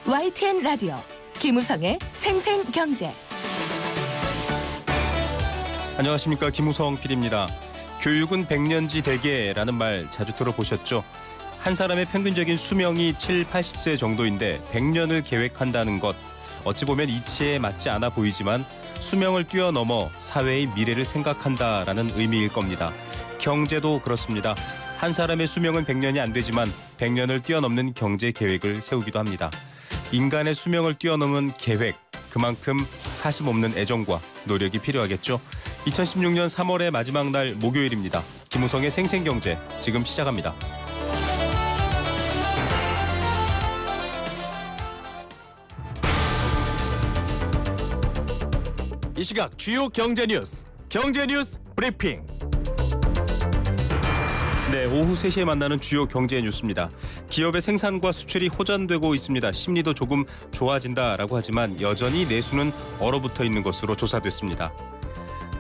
YTN 라디오 김우성의 생생경제. 안녕하십니까, 김우성 PD입니다. 교육은 백년지 대계라는 말 자주 들어보셨죠? 한 사람의 평균적인 수명이 80세 정도인데 100년을 계획한다는 것, 어찌 보면 이치에 맞지 않아 보이지만 수명을 뛰어넘어 사회의 미래를 생각한다라는 의미일 겁니다. 경제도 그렇습니다. 한 사람의 수명은 100년이 안 되지만 100년을 뛰어넘는 경제 계획을 세우기도 합니다. 인간의 수명을 뛰어넘은 계획, 그만큼 사심 없는 애정과 노력이 필요하겠죠. 2016년 3월의 마지막 날 목요일입니다. 김우성의 생생경제 지금 시작합니다. 이 시각 주요 경제 뉴스 브리핑. 네, 오후 3시에 만나는 주요 경제 뉴스입니다. 기업의 생산과 수출이 호전되고 있습니다. 심리도 조금 좋아진다라고 하지만 여전히 내수는 얼어붙어 있는 것으로 조사됐습니다.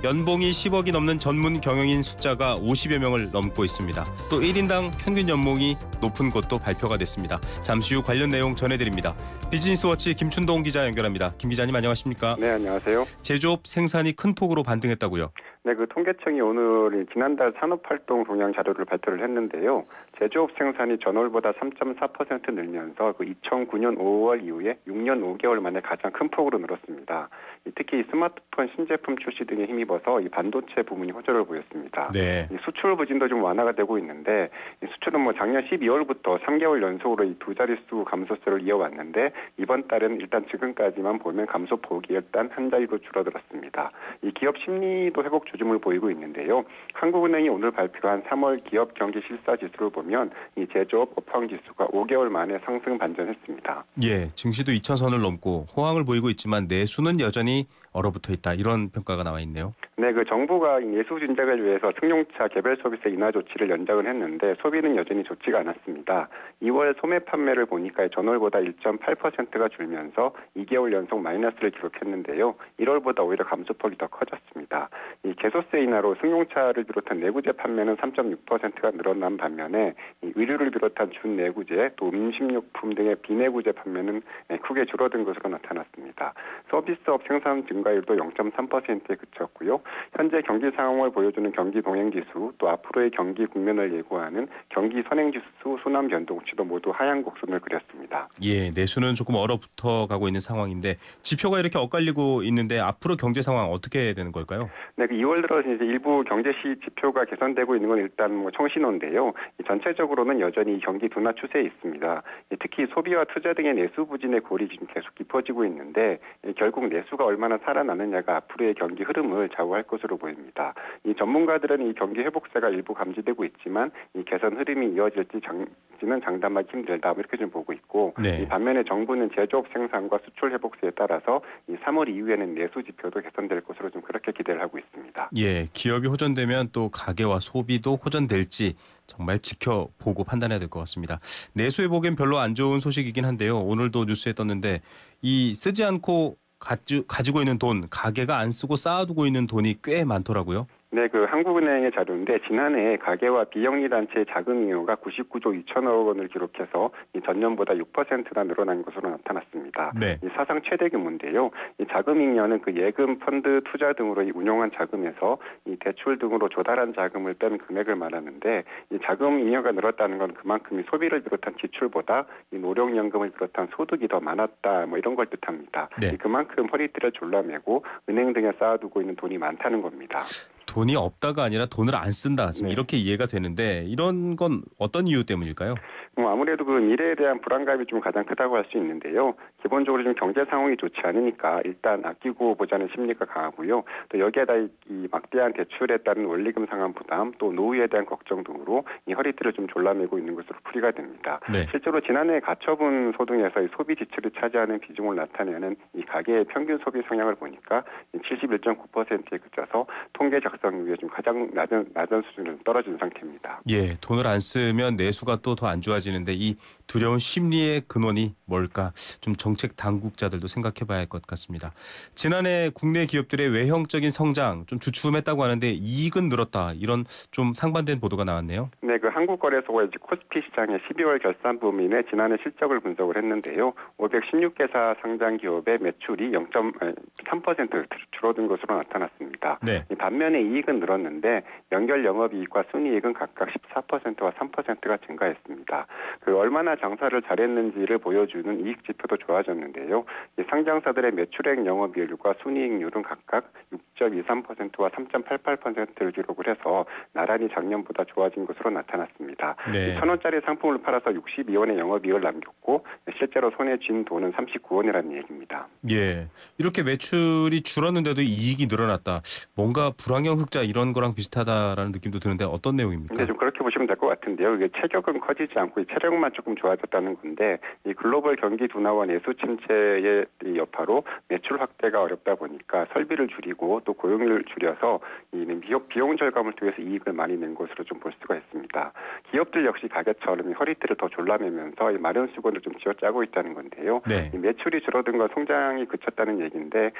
연봉이 10억이 넘는 전문 경영인 숫자가 50여 명을 넘고 있습니다. 또 1인당 평균 연봉이 높은 곳도 발표가 됐습니다. 잠시 후 관련 내용 전해드립니다. 비즈니스워치 김춘동 기자 연결합니다. 김 기자님 안녕하십니까? 네, 안녕하세요. 제조업 생산이 큰 폭으로 반등했다고요? 네, 그 통계청이 오늘 지난달 산업활동 동향 자료를 발표를 했는데요. 제조업 생산이 전월보다 3.4% 늘면서 그 2009년 5월 이후에 6년 5개월 만에 가장 큰 폭으로 늘었습니다. 특히 스마트폰 신제품 출시 등에 힘입어서 이 반도체 부문이 호조를 보였습니다. 네. 이 수출 부진도 좀 완화가 되고 있는데 이 수출은 작년 12월부터 3개월 연속으로 이 두 자릿수 감소세를 이어왔는데 이번 달은 일단 지금까지만 보면 감소폭이 일단 한 자리로 줄어들었습니다. 이 기업 심리도 회복 조짐을 보이고 있는데요. 한국은행이 오늘 발표한 3월 기업 경기 실사 지수를 보면 이 제조업 업황 지수가 5개월 만에 상승 반전했습니다. 예, 증시도 2,000선을 넘고 호황을 보이고 있지만 내수는 여전히 얼어붙어 있다. 이런 평가가 나와 있네요. 네, 그 정부가 내수 진작을 위해서 승용차 개별 소비세 인하 조치를 연장을 했는데 소비는 여전히 좋지가 않았습니다. 2월 소매 판매를 보니까 전월보다 1.8%가 줄면서 2개월 연속 마이너스를 기록했는데요. 1월보다 오히려 감소폭이 더 커졌습니다. 이 개소세 인하로 승용차를 비롯한 내구재 판매는 3.6%가 늘어난 반면에 이 의류를 비롯한 준내구재 또 음식료품 등의 비내구재 판매는 크게 줄어든 것으로 나타났습니다. 서비스업 생산 증가율도 0.3%에 그쳤고요. 현재 경기 상황을 보여주는 경기 동행지수 또 앞으로의 경기 국면을 예고하는 경기 선행지수 순환 변동치도 모두 하향 곡선을 그렸습니다. 예, 내수는 조금 얼어붙어 가고 있는 상황인데 지표가 이렇게 엇갈리고 있는데 앞으로 경제 상황 어떻게 되는 걸까요? 네, 그 2월 들어 이제 일부 경제시 지표가 개선되고 있는 건 일단 청신호인데요. 전체적으로는 여전히 경기 둔화 추세에 있습니다. 특히 소비와 투자 등의 내수 부진의 골이 지금 계속 깊어지고 있는데 결국 내수가 얼마나 살아나느냐가 앞으로의 경기 흐름을 좌우할 것으로 보입니다. 이 전문가들은 이 경기 회복세가 일부 감지되고 있지만 이 개선 흐름이 이어질지는 장담하기 힘들다 이렇게 좀 보고 있고 네. 이 반면에 정부는 제조업 생산과 수출 회복세에 따라서 이 3월 이후에는 내수 지표도 개선될 것으로 좀 그렇게 기대를 하고 있습니다. 예, 기업이 호전되면 또 가계와 소비도 호전될지 정말 지켜보고 판단해야 될 것 같습니다. 내수 회복엔 별로 안 좋은 소식이긴 한데요. 오늘도 뉴스에 떴는데 이 쓰지 않고 가지고 있는 돈, 가계가 안 쓰고 쌓아두고 있는 돈이 꽤 많더라고요. 네, 그 한국은행의 자료인데 지난해 가계와 비영리 단체의 자금 잉여가 99조 2천억 원을 기록해서 이 전년보다 6%나 늘어난 것으로 나타났습니다. 네. 이 사상 최대 규모인데요. 이 자금 잉여는 그 예금, 펀드, 투자 등으로 이 운용한 자금에서 이 대출 등으로 조달한 자금을 뺀 금액을 말하는데 이 자금 잉여가 늘었다는 건 그만큼 이 소비를 비롯한 지출보다 이 노령연금을 비롯한 소득이 더 많았다 이런 걸 뜻합니다. 네. 그만큼 허리띠를 졸라매고 은행 등에 쌓아두고 있는 돈이 많다는 겁니다. 돈이 없다가 아니라 돈을 안 쓴다. 지금 네. 이렇게 이해가 되는데 이런 건 어떤 이유 때문일까요? 아무래도 그 미래에 대한 불안감이 좀 가장 크다고 할 수 있는데요. 기본적으로 좀 경제 상황이 좋지 않으니까 일단 아끼고 보자는 심리가 강하고요. 또 여기에다 이 막대한 대출에 따른 원리금 상환 부담, 또 노후에 대한 걱정 등으로 이 허리띠를 좀 졸라매고 있는 것으로 풀이가 됩니다. 네. 실제로 지난해 가처분 소득에서 이 소비 지출이 차지하는 비중을 나타내는 이 가계의 평균 소비 성향을 보니까 71.9%에 그쳐서 통계 작성 가능성 위에 좀 가장 낮은 수준으로 떨어진 상태입니다. 예, 돈을 안 쓰면 내수가 또 더 안 좋아지는데 이 두려운 심리의 근원이 뭘까? 좀 정책 당국자들도 생각해봐야 할 것 같습니다. 지난해 국내 기업들의 외형적인 성장 좀 주춤했다고 하는데 이익은 늘었다. 이런 좀 상반된 보도가 나왔네요. 네, 그 한국거래소가 이제 코스피 시장의 12월 결산 부문의 지난해 실적을 분석을 했는데요. 516개사 상장 기업의 매출이 0.3% 줄어든 것으로 나타났습니다. 네. 반면에 이익은 늘었는데 연결 영업이익과 순이익은 각각 14%와 3%가 증가했습니다. 그 얼마나 장사를 잘했는지를 보여주는 이익 지표도 좋아졌는데요. 이 상장사들의 매출액 영업이익률과 순이익률은 각각 6.23%와 3.88%를 기록을 해서 나란히 작년보다 좋아진 것으로 나타났습니다. 네. 1,000원짜리 상품을 팔아서 62원의 영업이익을 남겼고 실제로 손에 쥔 돈은 39원이라는 얘기입니다. 예, 이렇게 매출이 줄었는데도 이익이 늘어났다. 뭔가 불황형 흑자 이런 거랑 비슷하다라는 느낌도 드는데 어떤 내용입니까? 네, 좀 그렇게 보시면 될 것 같은데요. 이게 체격은 커지지 않고 이 체력만 조금 좋아졌다는 건데 이 글로벌 경기 둔화와 내수 침체의 여파로 매출 확대가 어렵다 보니까 설비를 줄이고 또 고용을 줄여서 이 비용 절감을 통해서 이익을 많이 낸 것으로 좀 볼 수가 있습니다. 기업들 역시 가게처럼 허리띠를 더 졸라매면서 이 마련 수건을 좀 쥐어짜고 있다는 건데요. 네. 이 매출이 줄어든 건 성장이 그쳤다는 얘기인데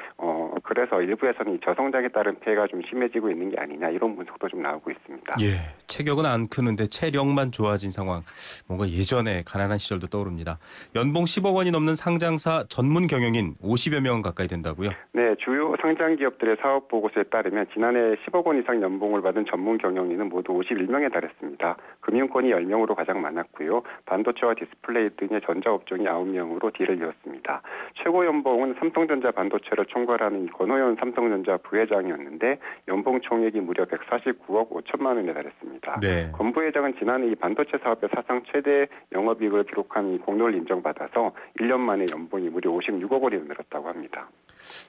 그래서 일부에서는 이 저성장에 따른 피해가 좀 심해지고 있는 게 아니냐 이런 분석도 좀 나오고 있습니다. 예, 체격은 안 크는데 체력만 좋아진 상황. 뭔가 예전에 가난한 시절도 떠오릅니다. 연봉 10억 원이 넘는 상장사 전문 경영인 50여 명 가까이 된다고요? 네, 주요 상장 기업들의 사업 보고서에 따르면 지난해 10억 원 이상 연봉을 받은 전문 경영인은 모두 51명에 달했습니다. 금융권이 10명으로 가장 많았고요. 반도체와 디스플레이 등의 전자업종이 9명으로 뒤를 이었습니다. 최고 연봉은 삼성전자 반도체를 총괄하는 권호연 삼성전자 부회장이었는데 연봉 총액이 무려 149억 5천만 원에 달했습니다. 네. 권 부회장은 지난해 이 반도체 사업의 사상 최대 영업이익을 기록한 이 공로를 인정받아서 1년 만에 연봉이 무려 56억 원이 늘었다고 합니다.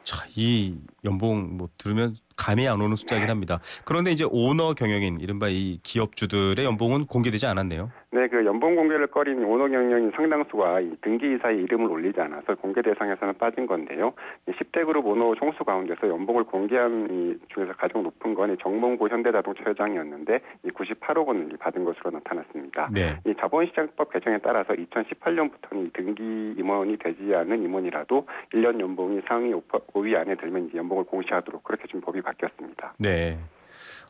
자, 이 연봉 뭐 들으면 감이 안 오는 숫자이긴 합니다. 그런데 이제 오너 경영인 이른바 이 기업주들의 연봉은 공개되지 않았네요. 네, 그 연봉 공개를 꺼린 오너 경영인 상당수가 이 등기이사의 이름을 올리지 않아서 공개 대상에서는 빠진 건데요. 10대 그룹 오너 총수 가운데서 연봉을 공개한 이 중에서 가장 높은 건 정몽구 현대자동차 회장이었는데 이 98억 원을 받은 것으로 나타났습니다. 네. 이 자본시장법 개정에 따라서 2018년부터는 이 등기 임원이 되지 않은 임원이라도 1년 연봉이 상위 5위 안에 들면 이제 연봉을 공시하도록 그렇게 좀 법이 바뀌었습니다. 네.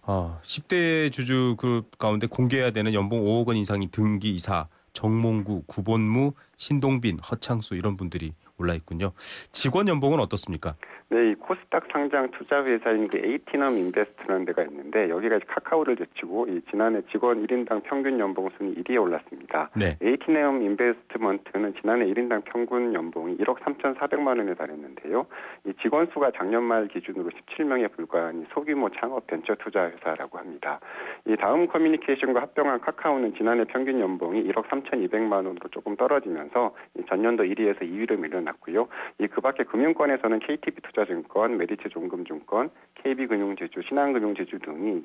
10대 주주 그룹 가운데 공개해야 되는 연봉 5억 원 이상이 등기이사, 정몽구, 구본무, 신동빈, 허창수 이런 분들이 올라 있군요. 직원 연봉은 어떻습니까? 네, 이 코스닥 상장 투자 회사인 그 에이티넘 인베스트라는 데가 있는데 여기가 카카오를 제치고 이 지난해 직원 1인당 평균 연봉 순위 1위에 올랐습니다. 네. 에이티넘 인베스트먼트는 지난해 1인당 평균 연봉이 1억 3,400만 원에 달했는데요. 이 직원 수가 작년 말 기준으로 17명에 불과한 소규모 창업 벤처 투자 회사라고 합니다. 이 다음 커뮤니케이션과 합병한 카카오는 지난해 평균 연봉이 1억 3,200만 원으로 조금 떨어지면서 전년도 1위에서 2위로 밀려났고요. 그 밖에 금융권에서는 KTB 투자증권, 메리츠 종금증권, KB금융제주, 신한금융제주 등이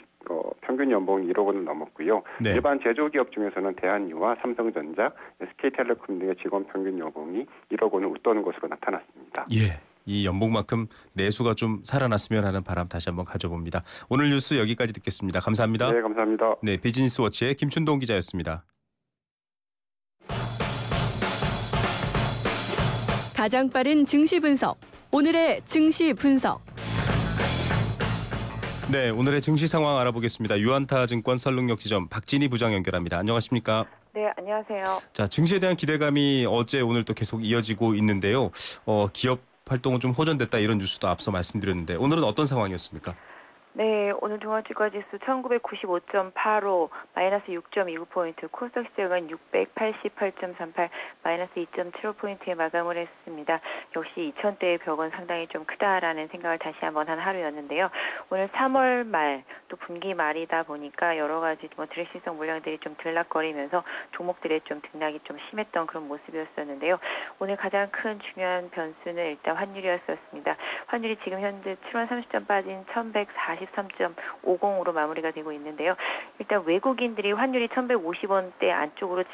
평균 연봉이 1억 원을 넘었고요. 네. 일반 제조기업 중에서는 대한유와 삼성전자, SK텔레콤 등의 직원 평균 연봉이 1억 원을 웃도는 것으로 나타났습니다. 예. 이 연봉만큼 내수가 좀 살아났으면 하는 바람 다시 한번 가져봅니다. 오늘 뉴스 여기까지 듣겠습니다. 감사합니다. 네, 감사합니다. 네, 비즈니스워치의 김춘동 기자였습니다. 가장 빠른 증시 분석. 오늘의 증시 분석. 네, 오늘의 증시 상황 알아보겠습니다. 유안타증권 설릉역지점 박진희 부장 연결합니다. 안녕하십니까? 네, 안녕하세요. 자, 증시에 대한 기대감이 어제 오늘 또 계속 이어지고 있는데요. 기업 활동은 좀 호전됐다 이런 뉴스도 앞서 말씀드렸는데 오늘은 어떤 상황이었습니까? 네, 오늘 종합주가지수 1995.85, 마이너스 6.29포인트, 코스닥 시장은 688.38, 마이너스 2.75포인트에 마감을 했습니다. 역시 2000대의 벽은 상당히 좀 크다라는 생각을 다시 한번 한 하루였는데요. 오늘 3월 말, 또 분기 말이다 보니까 여러 가지 드레시성 물량들이 좀 들락거리면서 종목들의 좀 등락이 좀 심했던 그런 모습이었었는데요. 오늘 가장 큰 중요한 변수는 일단 환율이었었습니다. 환율이 지금 현재 7원 30점 빠진 1143.50으로 마무리가 되고 있는데요. 일단 외국인들이 환율이 1150원대 안쪽으로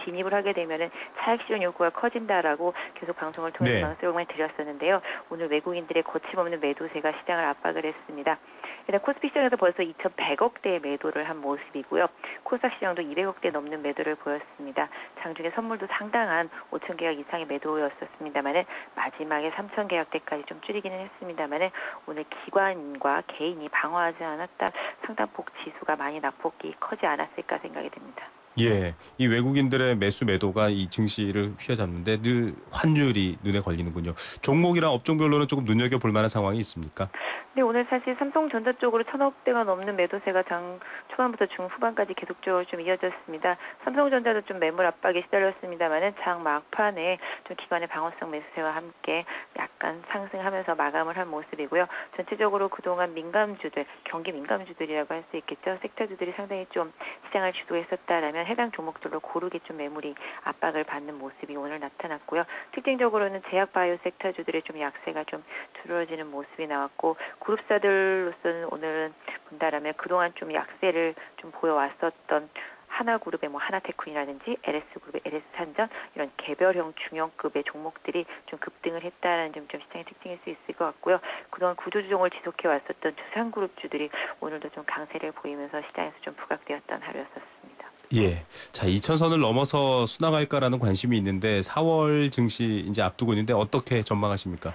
진입을 하게 되면은 차익 실현 욕구가 커진다라고 계속 방송을 통해서 말씀을 드렸었는데요. 오늘 외국인들의 거침없는 매도세가 시장을 압박을 했습니다. 일단 코스피 시장에서 벌써 2,100억대의 매도를 한 모습이고요. 코스닥 시장도 200억대 넘는 매도를 보였습니다. 장중에 선물도 상당한 5천 계약 이상의 매도였었습니다만은 마지막에 3천 계약대까지 좀 줄이기는 했습니다만은 오늘 기관과 개인이 방어하지 않았다 상당폭 지수가 많이 낙폭이 커지 않았을까 생각이 됩니다. 예, 이 외국인들의 매수 매도가 이 증시를 휘어잡는데 늘 환율이 눈에 걸리는군요. 종목이랑 업종별로는 조금 눈여겨볼 만한 상황이 있습니까? 네, 오늘 사실 삼성전자 쪽으로 1,000억대가 넘는 매도세가 장 초반부터 중후반까지 계속적으로 좀 이어졌습니다. 삼성전자도 좀 매물 압박에 시달렸습니다만은 장 막판에 좀 기관의 방어성 매수세와 함께 약간 상승하면서 마감을 한 모습이고요. 전체적으로 그동안 민감주들, 경기 민감주들이라고 할 수 있겠죠. 섹터주들이 상당히 좀 시장을 주도했었다라면 해당 종목들로 고르게 좀 매물이 압박을 받는 모습이 오늘 나타났고요. 특징적으로는 제약 바이오 섹터주들의 좀 약세가 좀 줄어지는 모습이 나왔고 그룹사들로서는 오늘은 본다라면 그동안 좀 약세를 좀 보여왔었던 하나그룹의 하나테크이라든지 LS그룹의 LS산전 이런 개별형 중형급의 종목들이 좀 급등을 했다는 점 좀 시장의 특징일 수 있을 것 같고요. 그동안 구조조정을 지속해 왔었던 주상그룹주들이 오늘도 좀 강세를 보이면서 시장에서 좀 부각되었던 하루였었습니다. 예, 자 2,000선을 넘어서 수납할까라는 관심이 있는데 4월 증시 이제 앞두고 있는데 어떻게 전망하십니까?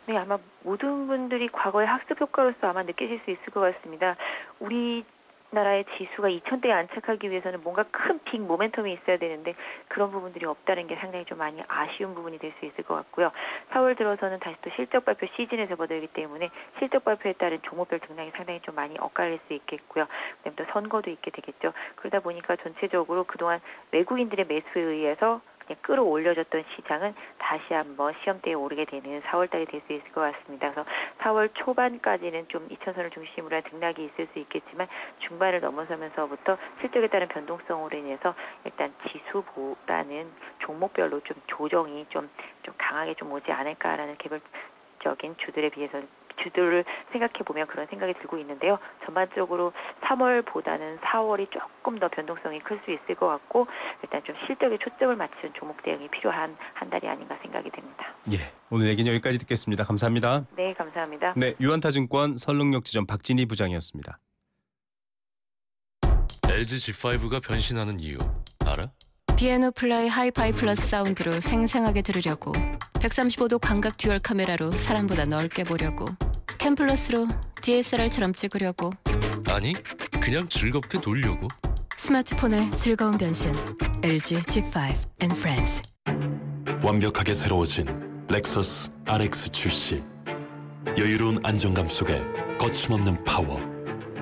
네, 아마 모든 분들이 과거의 학습 효과로서 아마 느끼실 수 있을 것 같습니다. 우리나라의 지수가 2,000대에 안착하기 위해서는 뭔가 큰 빅 모멘텀이 있어야 되는데 그런 부분들이 없다는 게 상당히 좀 많이 아쉬운 부분이 될 수 있을 것 같고요. 4월 들어서는 다시 또 실적 발표 시즌에 접어들기 때문에 실적 발표에 따른 종목별 등락이 상당히 좀 많이 엇갈릴 수 있겠고요. 그다음에 또 선거도 있게 되겠죠. 그러다 보니까 전체적으로 그동안 외국인들의 매수에 의해서 그냥 끌어올려졌던 시장은 다시 한번 시험대에 오르게 되는 4월달이 될 수 있을 것 같습니다. 그래서 4월 초반까지는 좀 2,000선을 중심으로 한 등락이 있을 수 있겠지만 중반을 넘어서면서부터 실적에 따른 변동성으로 인해서 일단 지수보다는 종목별로 좀 조정이 좀 강하게 좀 오지 않을까라는 개별적인 주들을 생각해 보면 그런 생각이 들고 있는데요. 전반적으로 3월보다는 4월이 조금 더 변동성이 클 수 있을 것 같고 일단 좀 실적에 초점을 맞춘 종목 대응이 필요한 한 달이 아닌가 생각이 됩니다. 예, 오늘 얘기는 여기까지 듣겠습니다. 감사합니다. 네, 감사합니다. 네, 유한타증권 설릉역 지점 박진희 부장이었습니다. LG G5가 변신하는 이유 알아? 피아노 플라이 하이파이 플러스 사운드로 생생하게 들으려고 135도 광각 듀얼 카메라로 사람보다 넓게 보려고 캠 플러스로 DSLR처럼 찍으려고 아니, 그냥 즐겁게 놀려고. 스마트폰의 즐거운 변신 LG G5 and Friends. 완벽하게 새로워진 렉서스 RX 출시. 여유로운 안정감 속에 거침없는 파워,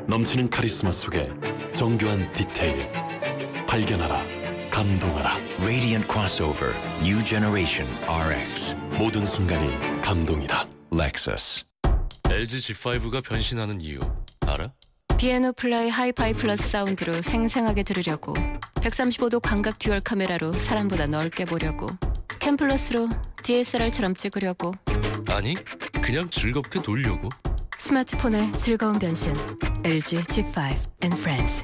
넘치는 카리스마 속에 정교한 디테일. 발견하라, 감동하라. Radiant crossover, new generation RX. 모든 순간이 감동이다. Lexus. LG G5가 변신하는 이유 알아? 피아노 플라이 하이파이 플러스 사운드로 생생하게 들으려고 135도 광각 듀얼 카메라로 사람보다 넓게 보려고 캠 플러스로 DSLR처럼 찍으려고 아니, 그냥 즐겁게 놀려고. 스마트폰의 즐거운 변신 LG G5 and Friends.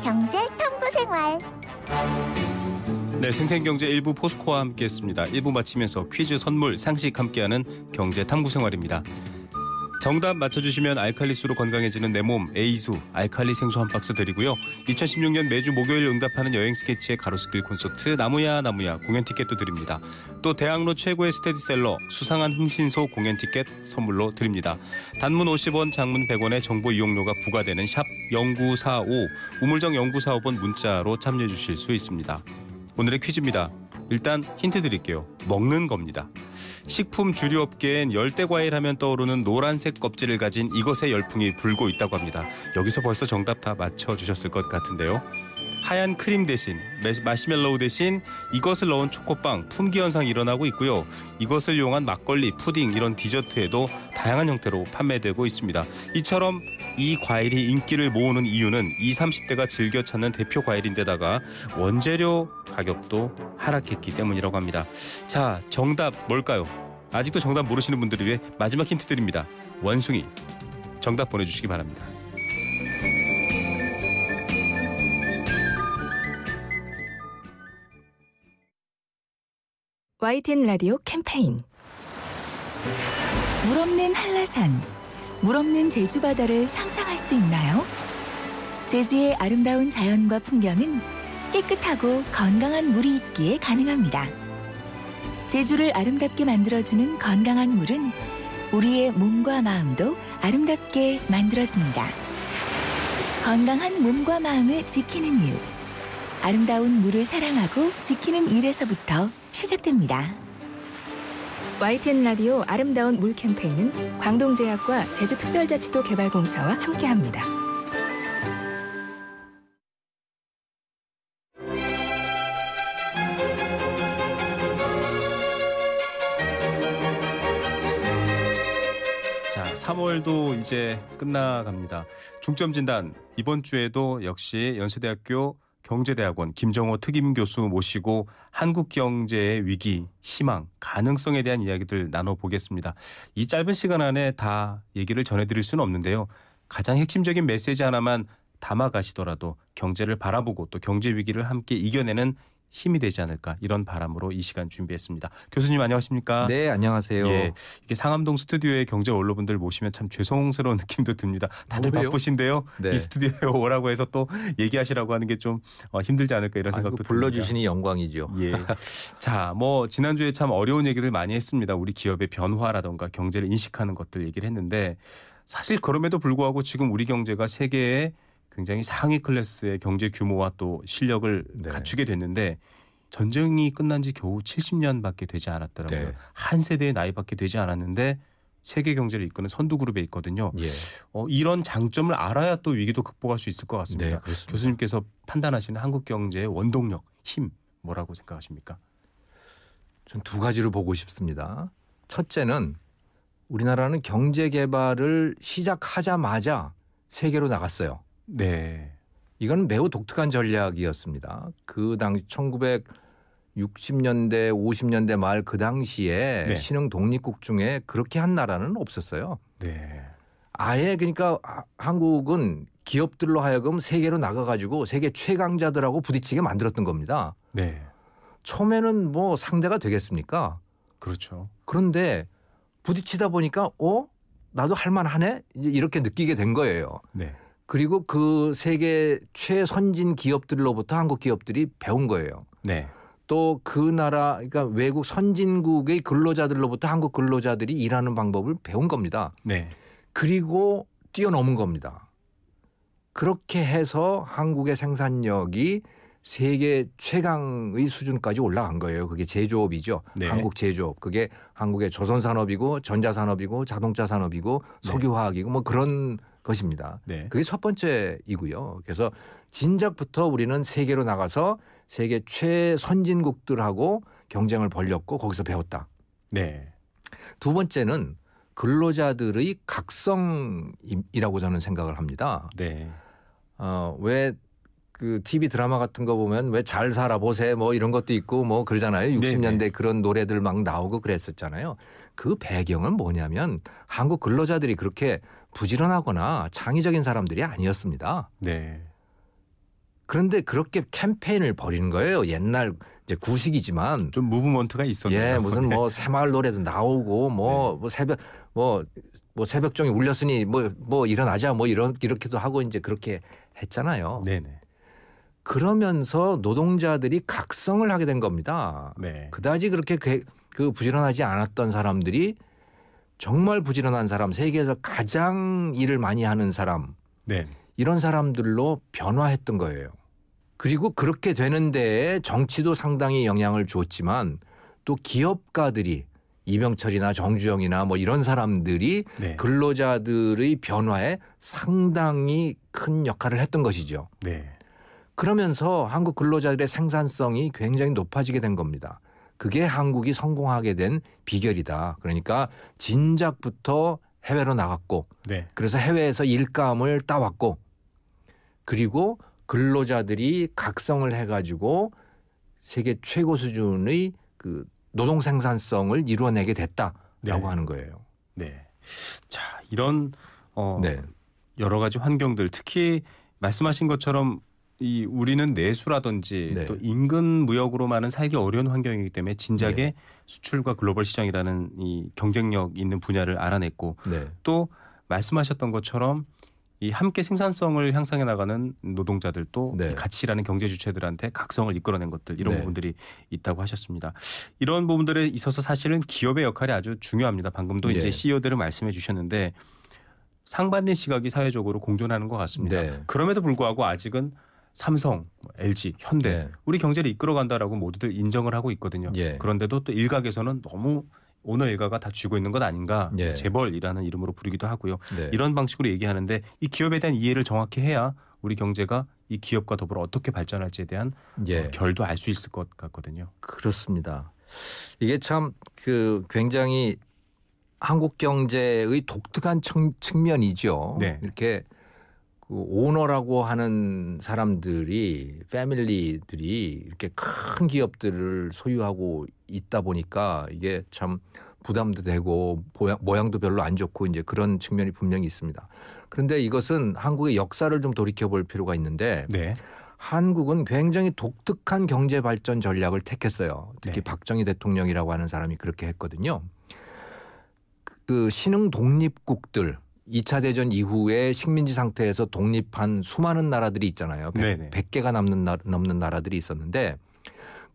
경제 탐구 생활. 네, 생생경제 1부 포스코와 함께했습니다. 1부 마치면서 퀴즈, 선물, 상식 함께하는 경제 탐구 생활입니다. 정답 맞춰주시면 알칼리수로 건강해지는 내 몸 에이수 알칼리 생수 한 박스 드리고요. 2016년 매주 목요일 응답하는 여행 스케치의 가로수길 콘서트 나무야 공연 티켓도 드립니다. 또 대학로 최고의 스테디셀러 수상한 흥신소 공연 티켓 선물로 드립니다. 단문 50원, 장문 100원의 정보 이용료가 부과되는 샵 0945 우물정 0945번 문자로 참여해 주실 수 있습니다. 오늘의 퀴즈입니다. 일단 힌트 드릴게요. 먹는 겁니다. 식품 주류업계엔 열대과일 하면 떠오르는 노란색 껍질을 가진 이것의 열풍이 불고 있다고 합니다. 여기서 벌써 정답 다 맞춰주셨을 것 같은데요. 하얀 크림 대신 마시멜로우 대신 이것을 넣은 초코빵 품귀 현상이 일어나고 있고요. 이것을 이용한 막걸리, 푸딩 이런 디저트에도 다양한 형태로 판매되고 있습니다. 이처럼 이 과일이 인기를 모으는 이유는 20, 30대가 즐겨 찾는 대표 과일인데다가 원재료 가격도 하락했기 때문이라고 합니다. 자, 정답 뭘까요? 아직도 정답 모르시는 분들을 위해 마지막 힌트 드립니다. 원숭이. 정답 보내주시기 바랍니다. YTN 라디오 캠페인 물 없는 한라산, 물 없는 제주 바다를 상상할 수 있나요? 제주의 아름다운 자연과 풍경은 깨끗하고 건강한 물이 있기에 가능합니다. 제주를 아름답게 만들어주는 건강한 물은 우리의 몸과 마음도 아름답게 만들어줍니다. 건강한 몸과 마음을 지키는 이유. 아름다운 물을 사랑하고 지키는 일에서부터 시작됩니다. YTN 라디오 아름다운 물 캠페인은 광동제약과 제주특별자치도 개발공사와 함께합니다. 자, 3월도 이제 끝나갑니다. 중점진단 이번 주에도 역시 연세대학교 경제대학원 김정호 특임교수 모시고 한국 경제의 위기, 희망, 가능성에 대한 이야기들 나눠보겠습니다. 이 짧은 시간 안에 다 얘기를 전해드릴 수는 없는데요. 가장 핵심적인 메시지 하나만 담아가시더라도 경제를 바라보고 또 경제 위기를 함께 이겨내는 힘이 되지 않을까, 이런 바람으로 이 시간 준비했습니다. 교수님 안녕하십니까? 네, 안녕하세요. 예, 이게 상암동 스튜디오에 경제 원로분들 모시면 참 죄송스러운 느낌도 듭니다. 다들 바쁘신데요. 네. 이 스튜디오에 오라고 해서 또 얘기하시라고 하는 게 좀 힘들지 않을까 이런 생각도 듭니다. 불러주시니 영광이죠. 예. 자, 지난주에 참 어려운 얘기들 많이 했습니다. 우리 기업의 변화라던가 경제를 인식하는 것들 얘기를 했는데, 사실 그럼에도 불구하고 지금 우리 경제가 세계의 굉장히 상위 클래스의 경제 규모와 또 실력을 갖추게 됐는데, 전쟁이 끝난 지 겨우 70년밖에 되지 않았더라고요. 네. 한 세대의 나이밖에 되지 않았는데 세계 경제를 이끄는 선두 그룹에 있거든요. 예. 이런 장점을 알아야 또 위기도 극복할 수 있을 것 같습니다. 네, 그렇습니다. 교수님께서 판단하시는 한국 경제의 원동력, 힘 뭐라고 생각하십니까? 전 두 가지로 보고 싶습니다. 첫째는 우리나라는 경제 개발을 시작하자마자 세계로 나갔어요. 네. 이건 매우 독특한 전략이었습니다. 그 당시 1960년대, 50년대 말 그 당시에 네. 신흥 독립국 중에 그렇게 한 나라는 없었어요. 네. 아예 그러니까 한국은 기업들로 하여금 세계로 나가가지고 세계 최강자들하고 부딪히게 만들었던 겁니다. 네. 처음에는 상대가 되겠습니까? 그렇죠. 그런데 부딪히다 보니까 나도 할만하네? 이렇게 느끼게 된 거예요. 네. 그리고 그 세계 최선진 기업들로부터 한국 기업들이 배운 거예요. 네. 또 그 나라, 그러니까 외국 선진국의 근로자들로부터 한국 근로자들이 일하는 방법을 배운 겁니다. 네. 그리고 뛰어넘은 겁니다. 그렇게 해서 한국의 생산력이 세계 최강의 수준까지 올라간 거예요. 그게 제조업이죠. 네. 한국 제조업. 그게 한국의 조선산업이고 전자산업이고 자동차 산업이고 석유화학이고 그런 것입니다. 네. 그게 첫 번째이고요. 그래서 진작부터 우리는 세계로 나가서 세계 최선진국들하고 경쟁을 벌였고 거기서 배웠다. 네. 두 번째는 근로자들의 각성이라고 저는 생각을 합니다. 네. 왜 그 TV 드라마 같은 거 보면 왜 잘 살아보세 이런 것도 있고 그러잖아요. 60년대 네네. 그런 노래들 막 나오고 그랬었잖아요. 그 배경은 뭐냐면 한국 근로자들이 그렇게 부지런하거나 창의적인 사람들이 아니었습니다. 네. 그런데 그렇게 캠페인을 벌이는 거예요. 옛날 이제 구식이지만 좀 무브먼트가 있었네요. 예, 무슨 네. 새마을 노래도 나오고 새벽종이 울렸으니 일어나자 이렇게도 하고 이제 그렇게 했잖아요. 네네. 그러면서 노동자들이 각성을 하게 된 겁니다. 네. 그다지 그렇게 부지런하지 않았던 사람들이 정말 부지런한 사람, 세계에서 가장 일을 많이 하는 사람, 네. 이런 사람들로 변화했던 거예요. 그리고 그렇게 되는 데에 정치도 상당히 영향을 줬지만 또 기업가들이 이병철이나 정주영이나 이런 사람들이 네. 근로자들의 변화에 상당히 큰 역할을 했던 것이죠. 네. 그러면서 한국 근로자들의 생산성이 굉장히 높아지게 된 겁니다. 그게 한국이 성공하게 된 비결이다. 그러니까 진작부터 해외로 나갔고 네. 그래서 해외에서 일감을 따왔고 그리고 근로자들이 각성을 해가지고 세계 최고 수준의 그 노동 생산성을 이루어내게 됐다라고 네. 하는 거예요. 네. 자, 이런 네. 여러 가지 환경들, 특히 말씀하신 것처럼 우리는 내수라든지 네. 또 인근 무역으로만은 살기 어려운 환경이기 때문에 진작에 네. 수출과 글로벌 시장이라는 이 경쟁력 있는 분야를 알아냈고 네. 또 말씀하셨던 것처럼 이 함께 생산성을 향상해 나가는 노동자들도 네. 이 같이 일하는 경제 주체들한테 각성을 이끌어낸 것들 이런 네. 부분들이 있다고 하셨습니다. 이런 부분들에 있어서 사실은 기업의 역할이 아주 중요합니다. 방금도 예. 이제 CEO들은 말씀해 주셨는데 상반된 시각이 사회적으로 공존하는 것 같습니다. 네. 그럼에도 불구하고 아직은 삼성, LG, 현대 네. 우리 경제를 이끌어간다라고 모두들 인정을 하고 있거든요. 예. 그런데도 또 일각에서는 너무 오너 일가가 다 쥐고 있는 것 아닌가 예. 재벌이라는 이름으로 부르기도 하고요. 네. 이런 방식으로 얘기하는데 이 기업에 대한 이해를 정확히 해야 우리 경제가 이 기업과 더불어 어떻게 발전할지에 대한 예. 결도 알 수 있을 것 같거든요. 그렇습니다. 이게 참 그 굉장히 한국 경제의 독특한 측면이죠. 네. 이렇게 그 오너라고 하는 사람들이 패밀리들이 이렇게 큰 기업들을 소유하고 있다 보니까 이게 참 부담도 되고 모양도 별로 안 좋고 이제 그런 측면이 분명히 있습니다. 그런데 이것은 한국의 역사를 좀 돌이켜 볼 필요가 있는데 네. 한국은 굉장히 독특한 경제 발전 전략을 택했어요. 특히 네. 박정희 대통령이라고 하는 사람이 그렇게 했거든요. 그 신흥 독립국들 2차 대전 이후에 식민지 상태에서 독립한 수많은 나라들이 있잖아요. 네네. 100개가 넘는 나라들이 있었는데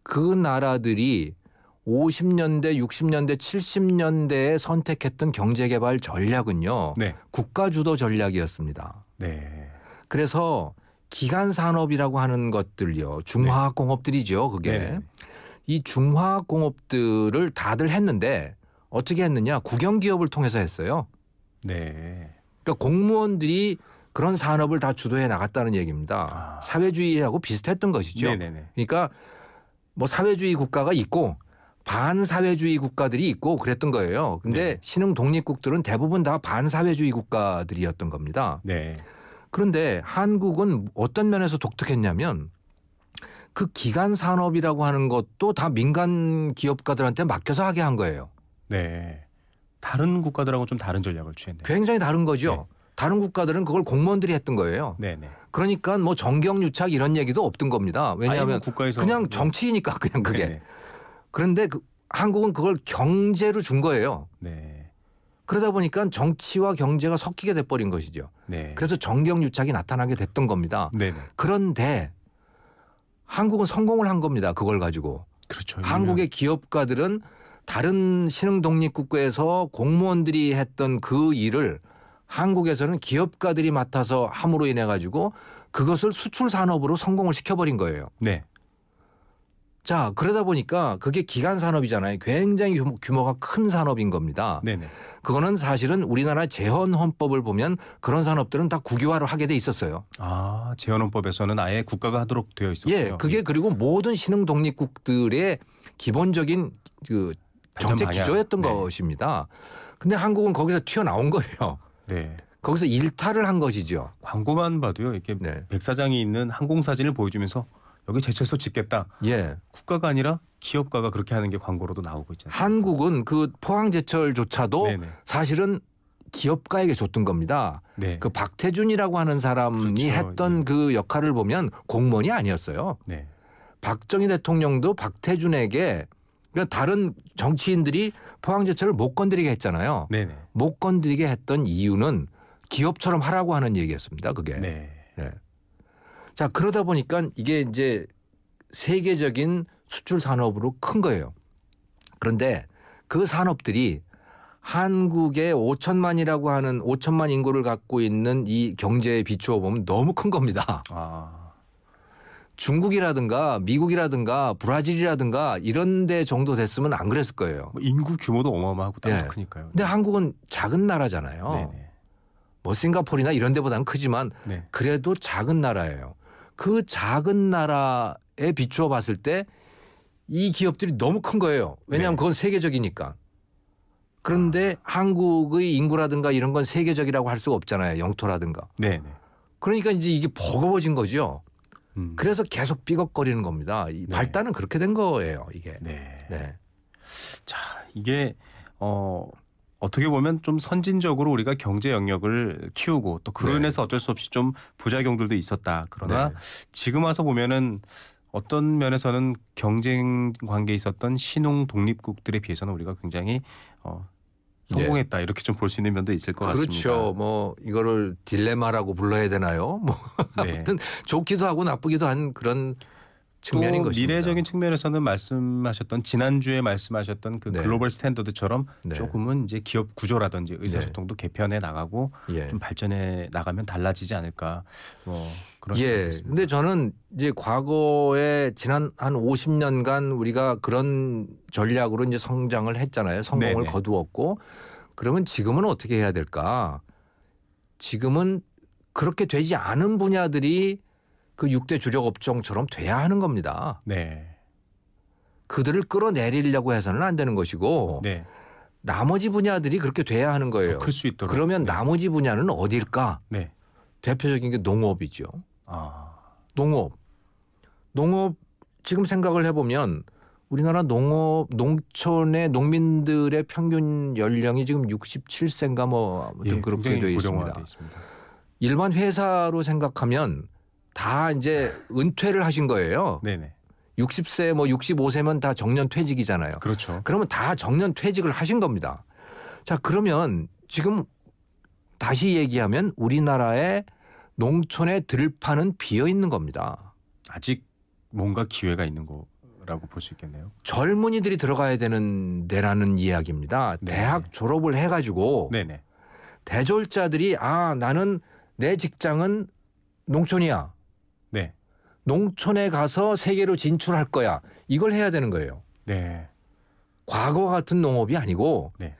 그 나라들이 50년대, 60년대, 70년대에 선택했던 경제개발 전략은요. 네. 국가주도 전략이었습니다. 네. 그래서 기간 산업이라고 하는 것들요. 중화학 공업들이죠. 그게. 네. 이 중화학 공업들을 다들 했는데 어떻게 했느냐. 국영기업을 통해서 했어요. 네. 그러니까 공무원들이 그런 산업을 다 주도해 나갔다는 얘기입니다. 사회주의하고 비슷했던 것이죠. 네네네. 그러니까 뭐 사회주의 국가가 있고 반사회주의 국가들이 있고 그랬던 거예요. 근데 네. 신흥 독립국들은 대부분 다 반사회주의 국가들이었던 겁니다. 네. 그런데 한국은 어떤 면에서 독특했냐면 그 기간 산업이라고 하는 것도 다 민간 기업가들한테 맡겨서 하게 한 거예요. 네. 다른 국가들하고 좀 다른 전략을 취했네요. 굉장히 다른 거죠. 네. 다른 국가들은 그걸 공무원들이 했던 거예요. 네네. 그러니까 뭐 정경유착 이런 얘기도 없던 겁니다. 왜냐하면 국가에서 그냥 정치이니까 그냥 그게. 네네. 그런데 한국은 그걸 경제로 준 거예요. 네. 그러다 보니까 정치와 경제가 섞이게 돼버린 것이죠. 네. 그래서 정경유착이 나타나게 됐던 겁니다. 네네. 그런데 한국은 성공을 한 겁니다. 그걸 가지고. 그렇죠. 한국의 기업가들은 다른 신흥 독립국가에서 공무원들이 했던 그 일을 한국에서는 기업가들이 맡아서 함으로 인해 가지고 그것을 수출 산업으로 성공을 시켜버린 거예요. 네. 자, 그러다 보니까 그게 기간 산업이잖아요. 굉장히 규모가 큰 산업인 겁니다. 네네. 그거는 사실은 우리나라 재헌 헌법을 보면 그런 산업들은 다 국유화를 하게 돼 있었어요. 아, 재헌헌법에서는 아예 국가가 하도록 되어 있었고요. 예, 그게 그리고 모든 신흥 독립국들의 기본적인 그 정책 방향. 기조였던 네. 것입니다. 근데 한국은 거기서 튀어나온 거예요. 네. 거기서 일탈을 한 것이죠. 광고만 봐도요. 이렇게 네. 백사장이 있는 항공사진을 보여주면서 여기 제철소 짓겠다. 예. 국가가 아니라 기업가가 그렇게 하는 게 광고로도 나오고 있잖아요. 한국은 그 포항제철조차도 네네. 사실은 기업가에게 줬던 겁니다. 네. 그 박태준이라고 하는 사람이 그렇죠. 했던 그 역할을 보면 공무원이 아니었어요. 네. 박정희 대통령도 박태준에게 그러니까 다른 정치인들이 포항제철을 못 건드리게 했잖아요. 네네. 못 건드리게 했던 이유는 기업처럼 하라고 하는 얘기였습니다. 그게. 네. 네. 자, 그러다 보니까 이게 이제 세계적인 수출 산업으로 큰 거예요. 그런데 그 산업들이 한국의 5천만이라고 하는 5천만 인구를 갖고 있는 이 경제에 비추어 보면 너무 큰 겁니다. 아. 중국이라든가 미국이라든가 브라질이라든가 이런 데 정도 됐으면 안 그랬을 거예요. 뭐 인구 규모도 어마어마하고 땅도 네. 크니까요. 근데 한국은 작은 나라잖아요. 네네. 뭐 싱가포르나 이런 데보다는 크지만 네. 그래도 작은 나라예요. 그 작은 나라에 비추어 봤을 때 이 기업들이 너무 큰 거예요. 왜냐하면 네. 그건 세계적이니까. 그런데 한국의 인구라든가 이런 건 세계적이라고 할 수가 없잖아요. 영토라든가. 네네. 그러니까 이제 이게 버거워진 거죠. 그래서 계속 삐걱거리는 겁니다. 이 네. 발단은 그렇게 된 거예요. 이게. 네. 네. 자, 이게 어떻게 보면 좀 선진적으로 우리가 경제 영역을 키우고 또 그로 네. 인해서 어쩔 수 없이 좀 부작용들도 있었다. 그러나 네. 지금 와서 보면은 어떤 면에서는 경쟁 관계에 있었던 신흥 독립국들에 비해서는 우리가 굉장히 성공했다. 이렇게 좀 볼 수 있는 면도 있을 것 같습니다. 그렇죠. 뭐 이거를 딜레마라고 불러야 되나요? 뭐 네. 아무튼 좋기도 하고 나쁘기도 한 그런 측면인 또 것입니다. 미래적인 측면에서는 말씀하셨던 지난주에 말씀하셨던 그 네. 글로벌 스탠더드처럼 네. 조금은 이제 기업 구조라든지 의사소통도 개편해 나가고 예. 좀 발전해 나가면 달라지지 않을까 뭐 그런 예. 생각이 있습니다. 근데 저는 이제 과거에 지난 한 50년간 우리가 그런 전략으로 이제 성장을 했잖아요. 성공을 네네. 거두었고 그러면 지금은 어떻게 해야 될까? 지금은 그렇게 되지 않은 분야들이 그 6대 주력 업종처럼 돼야 하는 겁니다. 네. 그들을 끌어내리려고 해서는 안 되는 것이고 네. 나머지 분야들이 그렇게 돼야 하는 거예요. 클 수 있도록. 그러면 네. 나머지 분야는 어딜까? 네. 대표적인 게 농업이죠. 아. 농업 지금 생각을 해보면 우리나라 농촌의 농민들의 평균 연령이 지금 67세인가 뭐 아무튼 그렇게 되어 굉장히 있습니다. 고령화돼 있습니다. 일반 회사로 생각하면 다 이제 은퇴를 하신 거예요. 네네. 60세 뭐 65세면 다 정년 퇴직이잖아요. 그렇죠. 그러면 다 정년 퇴직을 하신 겁니다. 자, 그러면 지금 다시 얘기하면 우리나라의 농촌의 들판은 비어 있는 겁니다. 아직 뭔가 기회가 있는 거라고 볼 수 있겠네요. 젊은이들이 들어가야 되는 데라는 이야기입니다. 네. 대학 졸업을 해가지고 네네. 대졸자들이 나는 내 직장은 농촌이야. 네. 농촌에 가서 세계로 진출할 거야. 이걸 해야 되는 거예요. 네. 과거 같은 농업이 아니고 네.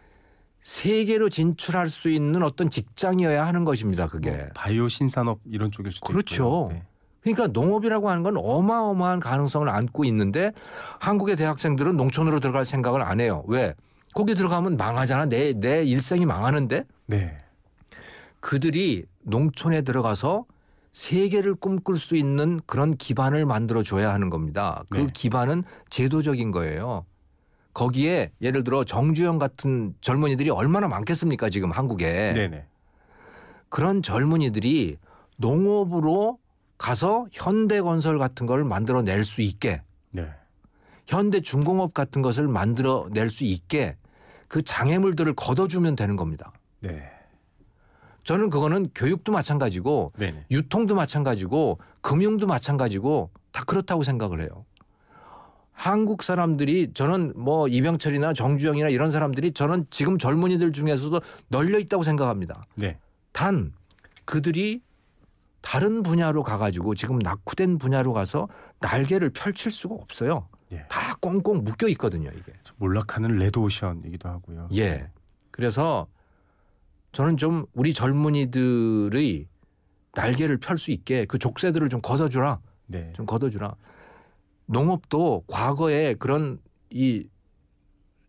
세계로 진출할 수 있는 어떤 직장이어야 하는 것입니다. 그게. 뭐 바이오 신산업 이런 쪽일 수도 그렇죠. 있고요. 네. 그러니까 농업이라고 하는 건 어마어마한 가능성을 안고 있는데 한국의 대학생들은 농촌으로 들어갈 생각을 안 해요. 왜? 거기 들어가면 망하잖아. 내 일생이 망하는데. 네. 그들이 농촌에 들어가서 세계를 꿈꿀 수 있는 그런 기반을 만들어줘야 하는 겁니다. 그 네. 기반은 제도적인 거예요. 거기에 예를 들어 정주영 같은 젊은이들이 얼마나 많겠습니까 지금 한국에. 네네. 그런 젊은이들이 농업으로 가서 현대건설 같은 걸 만들어낼 수 있게 네. 현대중공업 같은 것을 만들어낼 수 있게 그 장애물들을 걷어주면 되는 겁니다. 네. 저는 그거는 교육도 마찬가지고 네네. 유통도 마찬가지고 금융도 마찬가지고 다 그렇다고 생각을 해요. 한국 사람들이 저는 뭐 이병철이나 정주영이나 이런 사람들이 저는 지금 젊은이들 중에서도 널려 있다고 생각합니다. 네. 단 그들이 다른 분야로 가가지고 지금 낙후된 분야로 가서 날개를 펼칠 수가 없어요. 예. 다 꽁꽁 묶여 있거든요, 이게. 몰락하는 레드오션이기도 하고요. 예. 그래서 저는 좀 우리 젊은이들의 날개를 펼 수 있게 그 족쇄들을 좀 걷어주라. 네. 좀 걷어주라. 농업도 과거에 그런 이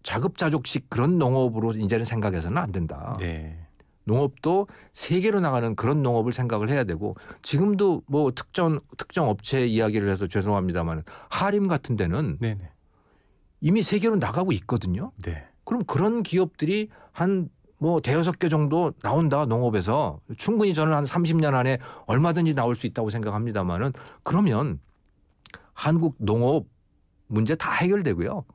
자급자족식 그런 농업으로 이제는 생각해서는 안 된다. 네. 농업도 세계로 나가는 그런 농업을 생각을 해야 되고 지금도 뭐 특정 업체 이야기를 해서 죄송합니다만 하림 같은 데는 네네. 이미 세계로 나가고 있거든요. 네. 그럼 그런 기업들이 한 뭐 대여섯 개 정도 나온다 농업에서 충분히 저는 한 30년 안에 얼마든지 나올 수 있다고 생각합니다만은 그러면 한국 농업 문제 다 해결되고요.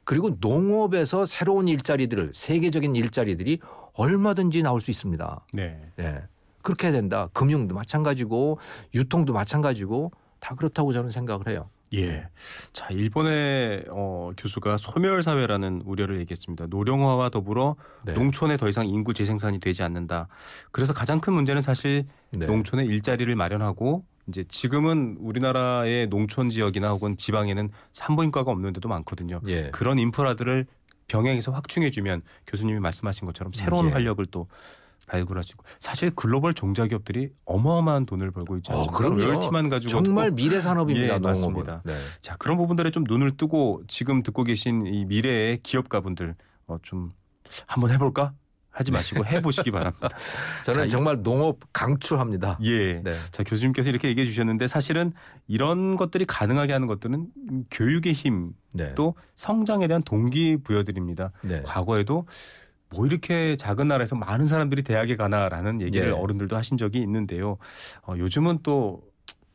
그리고 농업에서 새로운 일자리들을 세계적인 일자리들이 얼마든지 나올 수 있습니다. 네. 네. 그렇게 해야 된다. 금융도 마찬가지고 유통도 마찬가지고 다 그렇다고 저는 생각을 해요. 예. 자, 일본의 교수가 소멸사회라는 우려를 얘기했습니다. 노령화와 더불어 네. 농촌에 더 이상 인구 재생산이 되지 않는다. 그래서 가장 큰 문제는 사실 네. 농촌에 일자리를 마련하고 이제 지금은 우리나라의 농촌 지역이나 혹은 지방에는 산부인과가 없는 데도 많거든요. 예. 그런 인프라들을 병행해서 확충해주면 교수님이 말씀하신 것처럼 새로운 예. 활력을 또 발굴하시고 사실 글로벌 종자기업들이 어마어마한 돈을 벌고 있지 않습니까? 그럼요. 로열티만 가지고 정말 미래 산업입니다. 예, 농업은. 맞습니다. 네. 자, 그런 부분들에 좀 눈을 뜨고 지금 듣고 계신 이 미래의 기업가분들 좀 한번 해볼까? 하지 마시고 해보시기 바랍니다. 저는 자, 정말 농업 강추합니다. 예. 네. 자, 교수님께서 이렇게 얘기해 주셨는데 사실은 이런 것들이 가능하게 하는 것들은 교육의 힘, 네. 또 성장에 대한 동기부여들입니다. 네. 과거에도 뭐 이렇게 작은 나라에서 많은 사람들이 대학에 가나라는 얘기를 예. 어른들도 하신 적이 있는데요. 요즘은 또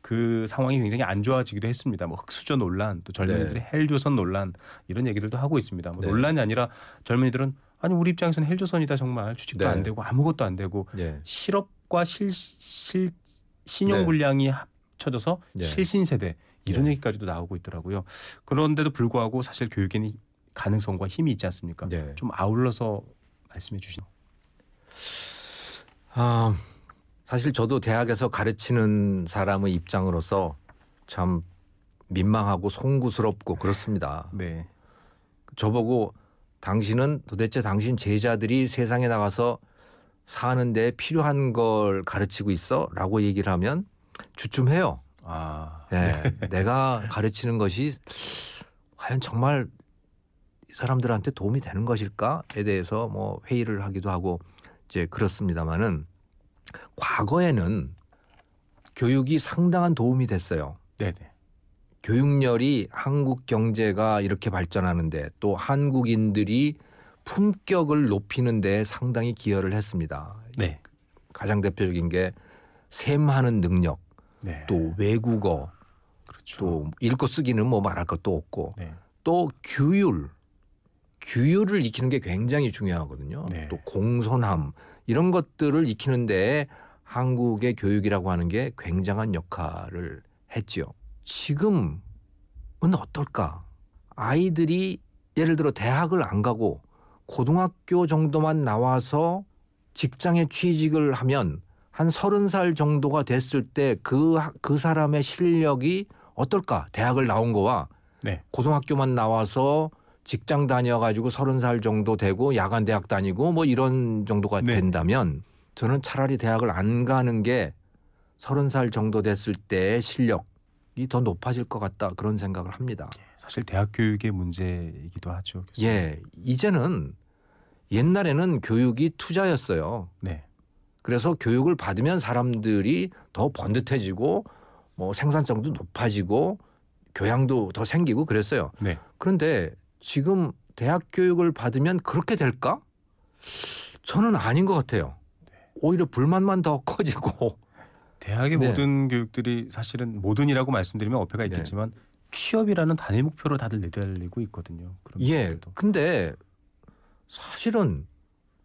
그 상황이 굉장히 안 좋아지기도 했습니다. 뭐 흑수저 논란, 또 젊은이들의 헬조선 논란 이런 얘기들도 하고 있습니다. 뭐 네. 논란이 아니라 젊은이들은 아니 우리 입장에서는 헬조선이다 정말 취직도 네. 안 되고 아무것도 안 되고 예. 실업과 신용 불량이 합쳐져서 네. 실신세대 이런 네. 얘기까지도 나오고 있더라고요. 그런데도 불구하고 사실 교육에는 가능성과 힘이 있지 않습니까? 네. 좀 아울러서 말씀해 주시죠. 사실 저도 대학에서 가르치는 사람의 입장으로서 참 민망하고 송구스럽고 그렇습니다. 네. 저보고 당신은 도대체 당신 제자들이 세상에 나가서 사는데 필요한 걸 가르치고 있어? 라고 얘기를 하면 주춤해요. 네. 내가 가르치는 것이 과연 정말 이 사람들한테 도움이 되는 것일까에 대해서 뭐 회의를 하기도 하고 이제 그렇습니다만은 과거에는 교육이 상당한 도움이 됐어요. 네네. 교육열이 한국 경제가 이렇게 발전하는데 또 한국인들이 품격을 높이는 데 상당히 기여를 했습니다. 네. 가장 대표적인 게 셈하는 능력, 네. 또 외국어, 그렇죠. 또 읽고 쓰기는 뭐 말할 것도 없고 네. 또 규율을 익히는 게 굉장히 중요하거든요. 네. 또 공손함 이런 것들을 익히는데 한국의 교육이라고 하는 게 굉장한 역할을 했지요. 지금은 어떨까? 아이들이 예를 들어 대학을 안 가고 고등학교 정도만 나와서 직장에 취직을 하면 한 30살 정도가 됐을 때 그 사람의 실력이 어떨까? 대학을 나온 거와 네. 고등학교만 나와서 직장 다녀가지고 30살 정도 되고 야간 대학 다니고 뭐 이런 정도가 네. 된다면 저는 차라리 대학을 안 가는 게 30살 정도 됐을 때의 실력이 더 높아질 것 같다 그런 생각을 합니다. 사실 대학 교육의 문제이기도 하죠. 교수님. 예, 이제는 옛날에는 교육이 투자였어요. 네. 그래서 교육을 받으면 사람들이 더 번듯해지고 뭐 생산성도 높아지고 교양도 더 생기고 그랬어요. 네. 그런데 지금 대학 교육을 받으면 그렇게 될까? 저는 아닌 것 같아요. 오히려 불만만 더 커지고. 대학의 네. 모든 교육들이 사실은 모든이라고 말씀드리면 어폐가 있겠지만 취업이라는 단일 목표로 다들 내달리고 있거든요. 그런 예. 부분들도. 근데 사실은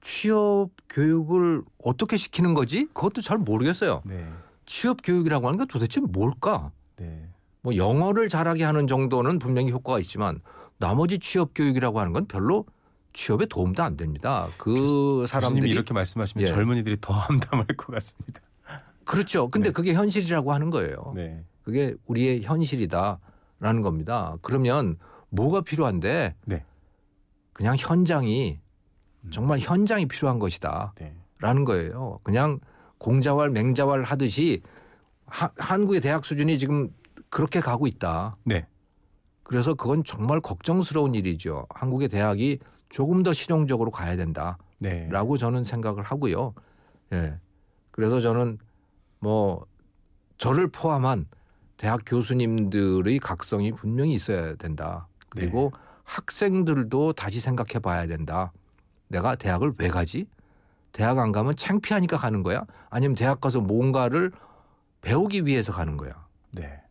취업 교육을 어떻게 시키는 거지? 그것도 잘 모르겠어요. 네. 취업 교육이라고 하는 게 도대체 뭘까? 네. 뭐 영어를 잘하게 하는 정도는 분명히 효과가 있지만 나머지 취업 교육이라고 하는 건 별로 취업에 도움도 안 됩니다. 그 사람들이 교수님이 이렇게 말씀하시면 예. 젊은이들이 더 함담할 것 같습니다. 그렇죠. 근데 네. 그게 현실이라고 하는 거예요. 네. 그게 우리의 현실이다라는 겁니다. 그러면 뭐가 필요한데 네. 그냥 현장이 정말 현장이 필요한 것이다. 네. 라는 거예요. 그냥 공자왈 맹자왈 하듯이 한국의 대학 수준이 지금 그렇게 가고 있다. 네. 그래서 그건 정말 걱정스러운 일이죠. 한국의 대학이 조금 더 실용적으로 가야 된다라고 네. 저는 생각을 하고요. 예. 그래서 저는 뭐 저를 포함한 대학 교수님들의 각성이 분명히 있어야 된다. 그리고 학생들도 다시 생각해 봐야 된다. 내가 대학을 왜 가지? 대학 안 가면 창피하니까 가는 거야? 아니면 대학 가서 뭔가를 배우기 위해서 가는 거야? 네.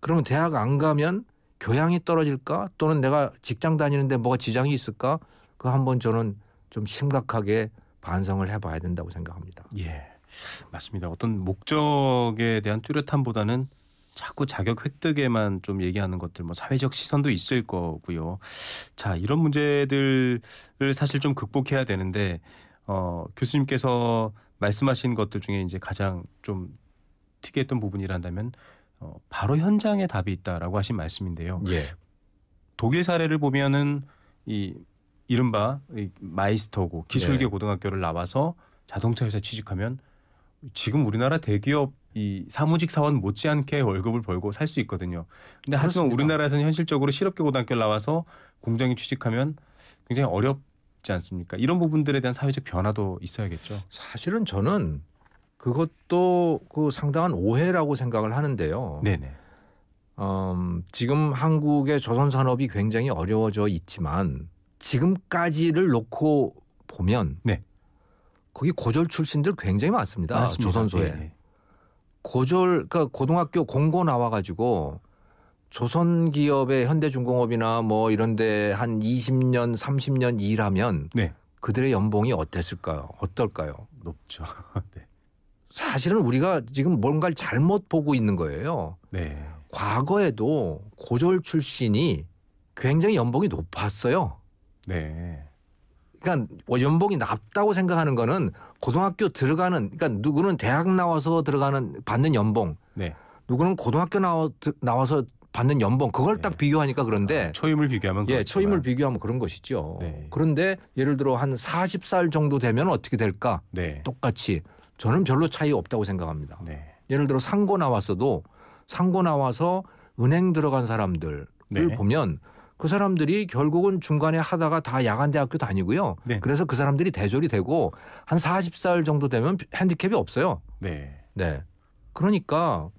그러면 대학 안 가면 교양이 떨어질까? 또는 내가 직장 다니는데 뭐가 지장이 있을까? 그거 한번 저는 좀 심각하게 반성을 해봐야 된다고 생각합니다. 예. 맞습니다. 어떤 목적에 대한 뚜렷함보다는 자꾸 자격 획득에만 좀 얘기하는 것들, 뭐 사회적 시선도 있을 거고요. 자, 이런 문제들을 사실 좀 극복해야 되는데 교수님께서 말씀하신 것들 중에 이제 가장 좀 특이했던 부분이란다면 바로 현장에 답이 있다라고 하신 말씀인데요. 예. 독일 사례를 보면은 이 이른바 이 마이스터고 기술계 네. 고등학교를 나와서 자동차 회사 취직하면 지금 우리나라 대기업 이 사무직 사원 못지않게 월급을 벌고 살 수 있거든요. 근데 하지만 그렇습니다. 우리나라에서는 현실적으로 실업계 고등학교를 나와서 공장에 취직하면 굉장히 어렵지 않습니까? 이런 부분들에 대한 사회적 변화도 있어야겠죠. 사실은 저는 그것도 그 상당한 오해라고 생각을 하는데요. 네네. 지금 한국의 조선 산업이 굉장히 어려워져 있지만 지금까지를 놓고 보면 네. 거기 고졸 출신들 굉장히 많습니다. 맞습니다. 조선소에. 네. 그러니까 고등학교 공고 나와가지고 조선기업의 현대중공업이나 뭐 이런데 한 20년, 30년 일하면 네. 그들의 연봉이 어땠을까요? 어떨까요? 높죠. 네. 사실은 우리가 지금 뭔가를 잘못 보고 있는 거예요. 네. 과거에도 고졸 출신이 굉장히 연봉이 높았어요. 네. 그러니까 연봉이 낮다고 생각하는 거는 고등학교 들어가는, 그러니까 누구는 대학 나와서 받는 연봉, 네. 누구는 고등학교 나와서 받는 연봉, 그걸 딱 비교하니까 그런데 초임을 비교하면 그렇지만. 초임을 비교하면 그런 것이죠. 네. 그런데 예를 들어 한 40살 정도 되면 어떻게 될까? 네. 똑같이 저는 별로 차이 없다고 생각합니다. 네. 예를 들어 상고 나와서 은행 들어간 사람들을 네. 보면 그 사람들이 결국은 중간에 하다가 다 야간대학교 다니고요. 네. 그래서 그 사람들이 대졸이 되고 한 40살 정도 되면 핸디캡이 없어요. 네. 네. 그러니까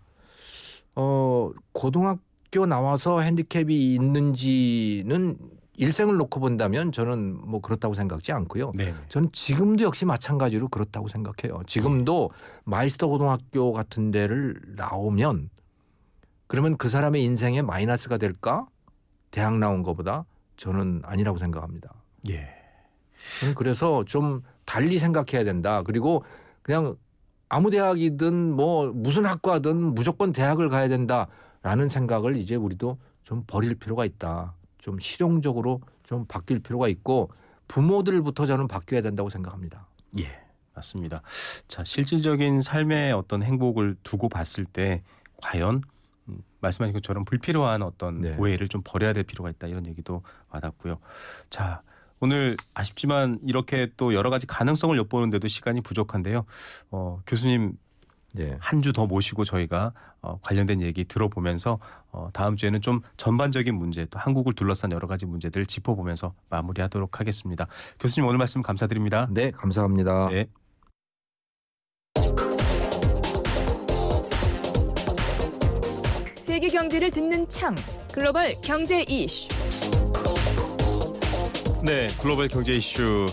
고등학교 나와서 핸디캡이 있는지는 일생을 놓고 본다면 저는 뭐 그렇다고 생각지 않고요. 네. 저는 지금도 역시 마찬가지로 그렇다고 생각해요. 지금도 마이스터 고등학교 같은 데를 나오면 그러면 그 사람의 인생에 마이너스가 될까? 대학 나온 것보다 저는 아니라고 생각합니다. 예. 저는 그래서 좀 달리 생각해야 된다. 그리고 그냥 아무 대학이든 뭐 무슨 학과든 무조건 대학을 가야 된다라는 생각을 이제 우리도 좀 버릴 필요가 있다. 좀 실용적으로 좀 바뀔 필요가 있고 부모들부터 저는 바뀌어야 된다고 생각합니다. 예, 맞습니다. 자, 실질적인 삶의 어떤 행복을 두고 봤을 때 과연 말씀하신 것처럼 불필요한 어떤 네. 오해를 좀 버려야 될 필요가 있다 이런 얘기도 와닿고요. 자, 오늘 아쉽지만 이렇게 또 여러 가지 가능성을 엿보는데도 시간이 부족한데요. 교수님 네. 한 주 더 모시고 저희가 관련된 얘기 들어보면서 다음 주에는 좀 전반적인 문제 또 한국을 둘러싼 여러 가지 문제들을 짚어보면서 마무리하도록 하겠습니다. 교수님 오늘 말씀 감사드립니다. 네, 감사합니다. 네. 세계 경제를 듣는 창 글로벌 경제 이슈. 네, 글로벌 경제 이슈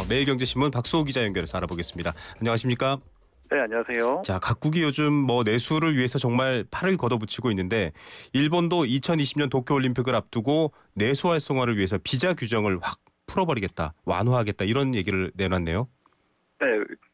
매일경제신문 박수호 기자 연결해서 알아보겠습니다. 안녕하십니까? 네, 안녕하세요. 자, 각국이 요즘 내수를 위해서 정말 팔을 걷어붙이고 있는데 일본도 2020년 도쿄올림픽을 앞두고 내수 활성화를 위해서 비자 규정을 확 풀어버리겠다, 완화하겠다 이런 얘기를 내놨네요. 네,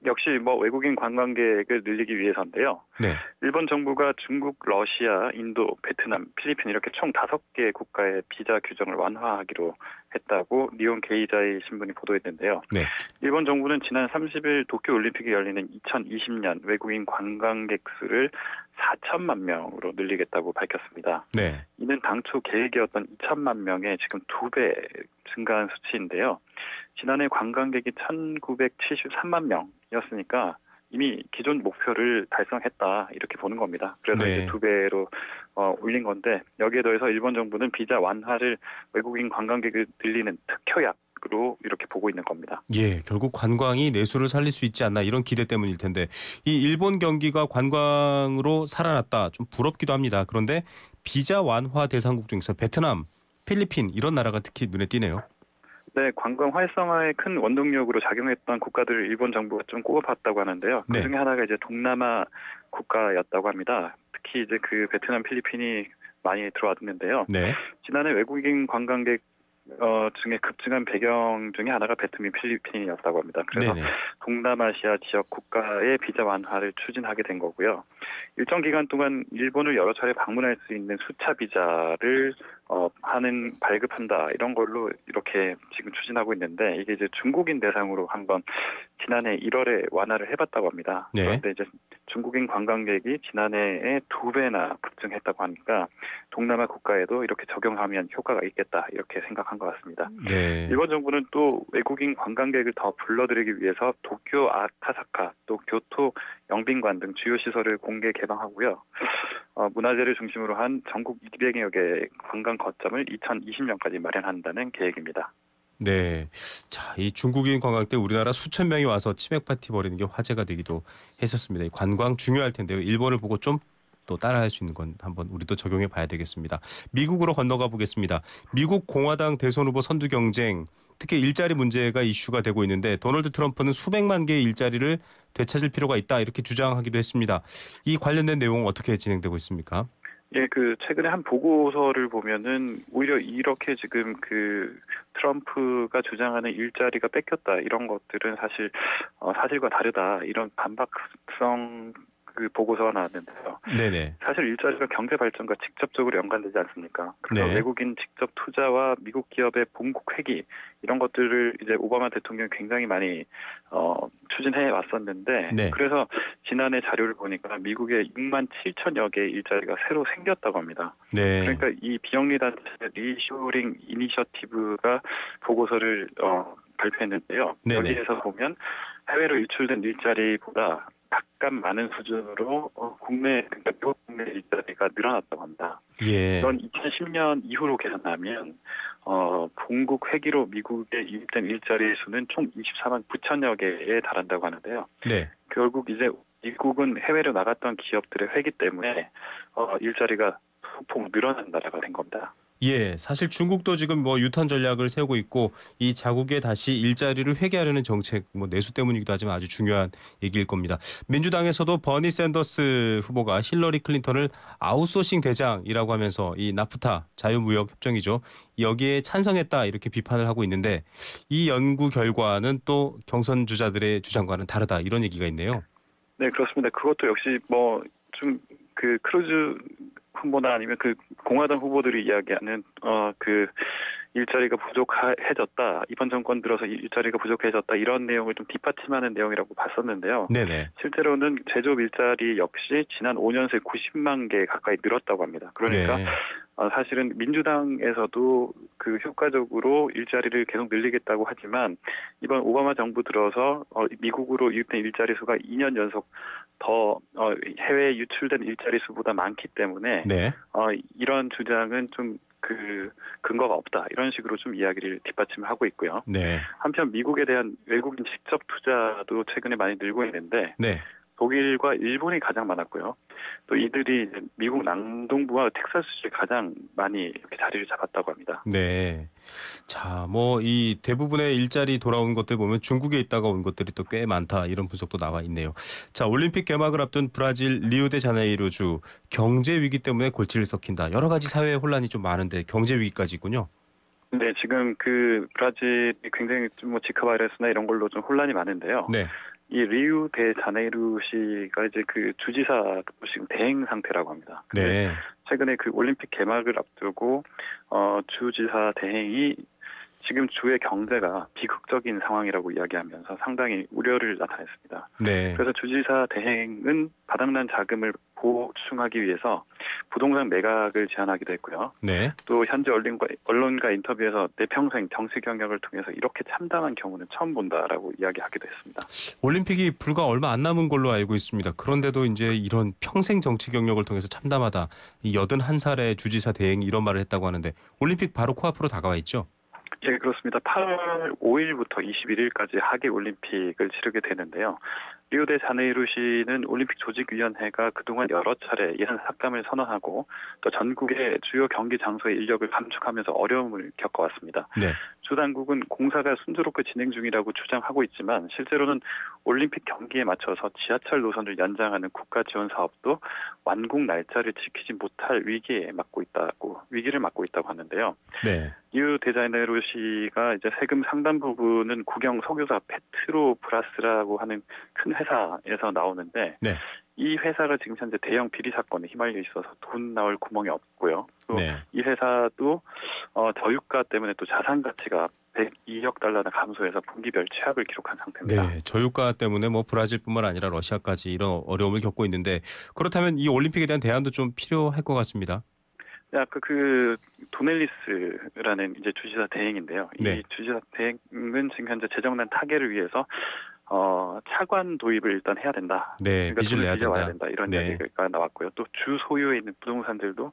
역시 외국인 관광객을 늘리기 위해서인데요. 네. 일본 정부가 중국, 러시아, 인도, 베트남, 필리핀 이렇게 총 5개 국가의 비자 규정을 완화하기로 했다고 니혼 게이자이 신문이 보도했는데요. 네. 일본 정부는 지난 30일 도쿄올림픽이 열리는 2020년 외국인 관광객 수를 4천만 명으로 늘리겠다고 밝혔습니다. 네. 이는 당초 계획이었던 2천만 명의 지금 2배 증가한 수치인데요. 지난해 관광객이 1,973만 명이었으니까 이미 기존 목표를 달성했다 이렇게 보는 겁니다. 그래서 네. 이제 2배로 올린 건데 여기에 더해서 일본 정부는 비자 완화를 외국인 관광객을 늘리는 특효약으로 이렇게 보고 있는 겁니다. 예, 결국 관광이 내수를 살릴 수 있지 않나 이런 기대 때문일 텐데 이 일본 경기가 관광으로 살아났다 좀 부럽기도 합니다. 그런데 비자 완화 대상국 중에서 베트남, 필리핀 이런 나라가 특히 눈에 띄네요. 네, 관광 활성화에 큰 원동력으로 작용했던 국가들을 일본 정부가 좀 꼽아봤다고 하는데요. 그 중에 하나가 이제 동남아 국가였다고 합니다. 특히 이제 그 베트남, 필리핀이 많이 들어왔는데요. 네. 지난해 외국인 관광객 중에 급증한 배경 중에 하나가 베트남, 필리핀이었다고 합니다. 그래서 네네. 동남아시아 지역 국가의 비자 완화를 추진하게 된 거고요. 일정 기간 동안 일본을 여러 차례 방문할 수 있는 수차 비자를 발급한다 이런 걸로 이렇게 지금 추진하고 있는데 이게 이제 중국인 대상으로 한번 지난해 1월에 완화를 해봤다고 합니다. 네. 그런데 이제 중국인 관광객이 지난해에 2배나 급증했다고 하니까 동남아 국가에도 이렇게 적용하면 효과가 있겠다 이렇게 생각한 것 같습니다. 네. 일본 정부는 또 외국인 관광객을 더 불러들이기 위해서 도쿄 아카사카 또 교토 영빈관 등 주요 시설을 공개 개방하고요. 문화재를 중심으로 한 전국 200여 개 관광 거점을 2020년까지 마련한다는 계획입니다. 네. 자, 이 중국인 관광 때 우리나라 수천 명이 와서 치맥 파티 벌이는 게 화제가 되기도 했었습니다. 이 관광 중요할 텐데요. 일본을 보고 좀 또 따라할 수 있는 건 한번 우리도 적용해 봐야 되겠습니다. 미국으로 건너가 보겠습니다. 미국 공화당 대선 후보 선두 경쟁 특히 일자리 문제가 이슈가 되고 있는데 도널드 트럼프는 수백만 개의 일자리를 되찾을 필요가 있다 이렇게 주장하기도 했습니다. 이 관련된 내용은 어떻게 진행되고 있습니까? 예, 최근에 한 보고서를 보면은 오히려 이렇게 지금 트럼프가 주장하는 일자리가 뺏겼다 이런 것들은 사실 사실과 다르다 이런 반박성 보고서가 나왔는데요. 네네. 사실 일자리가 경제 발전과 직접적으로 연관되지 않습니까? 그래서 네. 외국인 직접 투자와 미국 기업의 본국 회귀 이런 것들을 이제 오바마 대통령이 굉장히 많이 추진해 왔었는데 네. 그래서 지난해 자료를 보니까 미국에 6만 7천여 개의 일자리가 새로 생겼다고 합니다. 네. 그러니까 이 비영리 단체 리쇼링 이니셔티브가 보고서를 발표했는데요. 네네. 여기에서 보면 해외로 유출된 일자리보다 각각 많은 수준으로 그러니까 미국 국내 일자리가 늘어났다고 합니다. 예. 이건 2010년 이후로 계산하면 본국 회기로 미국에 유입된 일자리 수는 총 24만 9천여 개에 달한다고 하는데요. 네. 결국 이제 미국은 해외로 나갔던 기업들의 회기 때문에 일자리가 소폭 늘어난 나라가 된 겁니다. 예, 사실 중국도 지금 유턴 전략을 세우고 있고 이 자국에 다시 일자리를 회귀하려는 정책 내수 때문이기도 하지만 아주 중요한 얘기일 겁니다. 민주당에서도 버니 샌더스 후보가 힐러리 클린턴을 아웃소싱 대장이라고 하면서 이 나프타 자유무역 협정이죠. 여기에 찬성했다 이렇게 비판을 하고 있는데 이 연구 결과는 또 경선 주자들의 주장과는 다르다 이런 얘기가 있네요. 네, 그렇습니다. 그것도 역시 좀 크루즈 후보나 아니면 공화당 후보들이 이야기하는 일자리가 부족해졌다. 이번 정권 들어서 일자리가 부족해졌다. 이런 내용을 좀 뒷받침하는 내용이라고 봤었는데요. 네네. 실제로는 제조업 일자리 역시 지난 5년 새 90만 개 가까이 늘었다고 합니다. 그러니까 네. 사실은 민주당에서도 효과적으로 일자리를 계속 늘리겠다고 하지만 이번 오바마 정부 들어서 미국으로 유입된 일자리 수가 2년 연속 더 해외에 유출된 일자리 수보다 많기 때문에 네. 이런 주장은 좀 근거가 없다 이런 식으로 좀 이야기를 뒷받침을 하고 있고요. 네. 한편 미국에 대한 외국인 직접 투자도 최근에 많이 늘고 있는데 네. 독일과 일본이 가장 많았고요. 또 이들이 미국 남동부와 텍사스주에 가장 많이 이렇게 자리를 잡았다고 합니다. 네. 자, 이 대부분의 일자리 돌아온 것들 보면 중국에 있다가 온 것들이 또 꽤 많다 이런 분석도 나와 있네요. 자, 올림픽 개막을 앞둔 브라질 리우데자네이루주 경제 위기 때문에 골치를 썩힌다. 여러 가지 사회 혼란이 좀 많은데 경제 위기까지 있군요. 네, 지금 브라질이 굉장히 좀 지카 바이러스나 이런 걸로 좀 혼란이 많은데요. 네. 이 리우데자네이루시가 이제 주지사도 지금 대행 상태라고 합니다. 네. 최근에 올림픽 개막을 앞두고 주지사 대행이 지금 주의 경제가 비극적인 상황이라고 이야기하면서 상당히 우려를 나타냈습니다. 네. 그래서 주지사 대행은 바닥난 자금을 보충하기 위해서 부동산 매각을 제안하기도 했고요. 네. 또 현재 언론과 인터뷰에서 내 평생 정치 경력을 통해서 이렇게 참담한 경우는 처음 본다라고 이야기하기도 했습니다. 올림픽이 불과 얼마 안 남은 걸로 알고 있습니다. 그런데도 이제 이런 평생 정치 경력을 통해서 참담하다. 이 81살의 주지사 대행이 이런 말을 했다고 하는데 올림픽 바로 코앞으로 다가와 있죠? 예, 그렇습니다. 8월 5일부터 21일까지 하계 올림픽을 치르게 되는데요. 리우데자네이루시는 올림픽 조직위원회가 그동안 여러 차례 예산 삭감을 선언하고 또 전국의 주요 경기 장소의 인력을 감축하면서 어려움을 겪어왔습니다. 네. 주 당국은 공사가 순조롭게 진행 중이라고 주장하고 있지만 실제로는 올림픽 경기에 맞춰서 지하철 노선을 연장하는 국가 지원 사업도 완공 날짜를 지키지 못할 위기를 막고 있다고 하는데요. 네. 리우데자네이루시가 이제 세금 상당 부분은 국영 석유사 페트로브라스라고 하는 큰 회사에서 나오는데 네. 이 회사가 지금 현재 대형 비리 사건에 휘말려 있어서 돈 나올 구멍이 없고요. 또 이 회사도 저유가 때문에 또 자산 가치가 102억 달러나 감소해서 분기별 최악을 기록한 상태입니다. 네, 저유가 때문에 브라질뿐만 아니라 러시아까지 이런 어려움을 겪고 있는데 그렇다면 이 올림픽에 대한 대안도 좀 필요할 것 같습니다. 아까 도넬리스라는 이제 주지사 대행인데요. 이 주지사 대행은 지금 현재 재정난 타개를 위해서 차관 도입을 일단 해야 된다. 네, 그러니까 빚을 내야 된다. 이런 네. 이야기가 나왔고요. 또 주 소유에 있는 부동산들도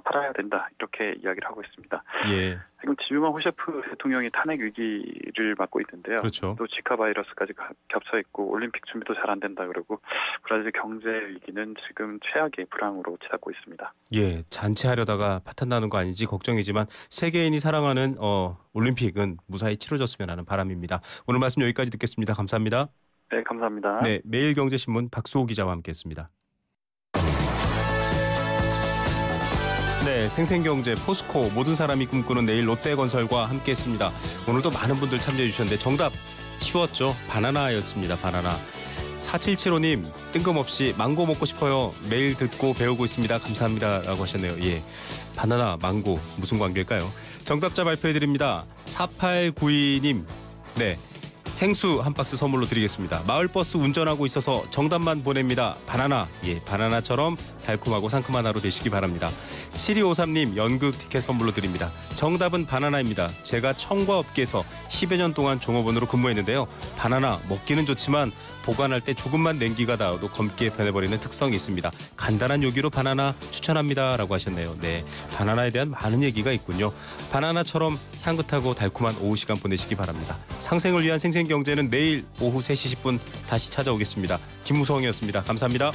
팔아야 된다. 이렇게 이야기를 하고 있습니다. 예. 지금 지루만 호셰프 대통령이 탄핵 위기를 맞고 있는데요. 그렇죠. 또 지카 바이러스까지 겹쳐 있고 올림픽 준비도 잘 안 된다 그러고 브라질 경제 위기는 지금 최악의 불황으로 치닫고 있습니다. 예, 잔치하려다가 파탄 나는 거 아닌지 걱정이지만 세계인이 사랑하는 올림픽은 무사히 치러졌으면 하는 바람입니다. 오늘 말씀 여기까지 듣겠습니다. 감사합니다. 네, 감사합니다. 네, 매일경제신문 박수호 기자와 함께했습니다. 네, 생생경제, 포스코, 모든 사람이 꿈꾸는 내일 롯데건설과 함께했습니다. 오늘도 많은 분들 참여해 주셨는데 정답 쉬웠죠? 바나나였습니다. 바나나. 4775님 뜬금없이 망고 먹고 싶어요. 매일 듣고 배우고 있습니다. 감사합니다. 라고 하셨네요. 예, 바나나, 망고 무슨 관계일까요? 정답자 발표해드립니다. 4892님 네, 생수 한 박스 선물로 드리겠습니다. 마을버스 운전하고 있어서 정답만 보냅니다. 바나나. 예, 바나나처럼 달콤하고 상큼한 하루 되시기 바랍니다. 7253님 연극 티켓 선물로 드립니다. 정답은 바나나입니다. 제가 청과업계에서 10여 년 동안 종업원으로 근무했는데요. 바나나 먹기는 좋지만 보관할 때 조금만 냉기가 닿아도 검게 변해버리는 특성이 있습니다. 간단한 요기로 바나나 추천합니다. 라고 하셨네요. 네, 바나나에 대한 많은 얘기가 있군요. 바나나처럼 향긋하고 달콤한 오후 시간 보내시기 바랍니다. 상생을 위한 생생경제는 내일 오후 3시 10분 다시 찾아오겠습니다. 김무성이었습니다. 감사합니다.